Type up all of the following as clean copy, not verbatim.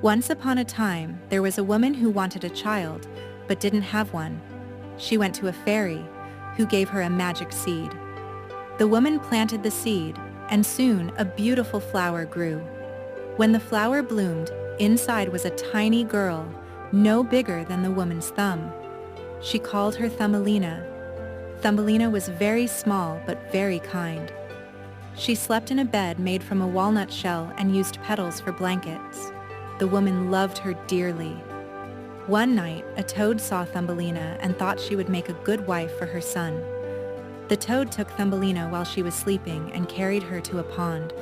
Once upon a time, there was a woman who wanted a child, but didn't have one. She went to a fairy, who gave her a magic seed. The woman planted the seed, and soon a beautiful flower grew. When the flower bloomed, inside was a tiny girl, no bigger than the woman's thumb. She called her Thumbelina. Thumbelina was very small but very kind. She slept in a bed made from a walnut shell and used petals for blankets. The woman loved her dearly. One night, a toad saw Thumbelina and thought she would make a good wife for her son. The toad took Thumbelina while she was sleeping and carried her to a pond.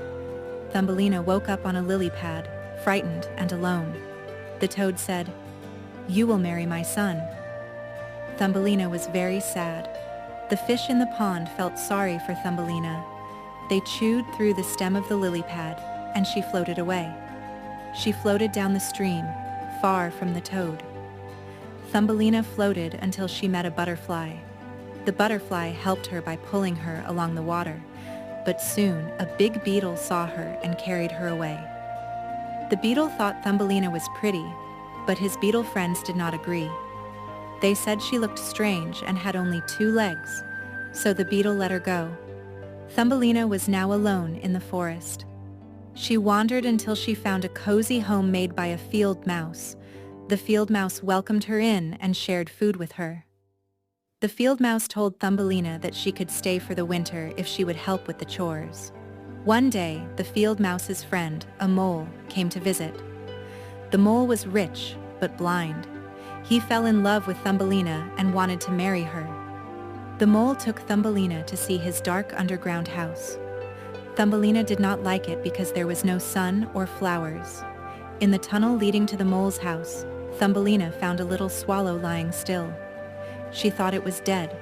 Thumbelina woke up on a lily pad, frightened and alone. The toad said, "You will marry my son." Thumbelina was very sad. The fish in the pond felt sorry for Thumbelina. They chewed through the stem of the lily pad, and she floated away. She floated down the stream, far from the toad. Thumbelina floated until she met a butterfly. The butterfly helped her by pulling her along the water, but soon a big beetle saw her and carried her away. The beetle thought Thumbelina was pretty, but his beetle friends did not agree. They said she looked strange and had only 2 legs, so the beetle let her go. Thumbelina was now alone in the forest. She wandered until she found a cozy home made by a field mouse. The field mouse welcomed her in and shared food with her. The field mouse told Thumbelina that she could stay for the winter if she would help with the chores. One day, the field mouse's friend, a mole, came to visit. The mole was rich, but blind. He fell in love with Thumbelina and wanted to marry her. The mole took Thumbelina to see his dark underground house. Thumbelina did not like it because there was no sun or flowers. In the tunnel leading to the mole's house, Thumbelina found a little swallow lying still. She thought it was dead,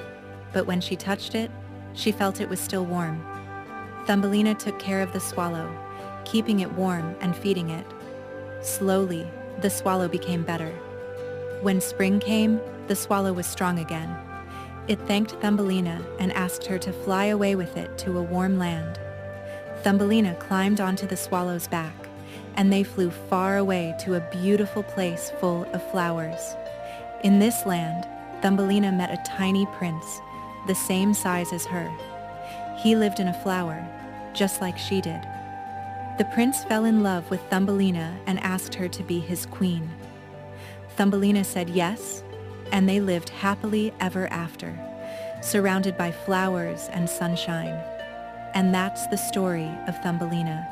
but when she touched it, she felt it was still warm. Thumbelina took care of the swallow, keeping it warm and feeding it. Slowly, the swallow became better. When spring came, the swallow was strong again. It thanked Thumbelina and asked her to fly away with it to a warm land. Thumbelina climbed onto the swallow's back, and they flew far away to a beautiful place full of flowers. In this land, Thumbelina met a tiny prince, the same size as her. He lived in a flower, just like she did. The prince fell in love with Thumbelina and asked her to be his queen. Thumbelina said yes, and they lived happily ever after, surrounded by flowers and sunshine. And that's the story of Thumbelina.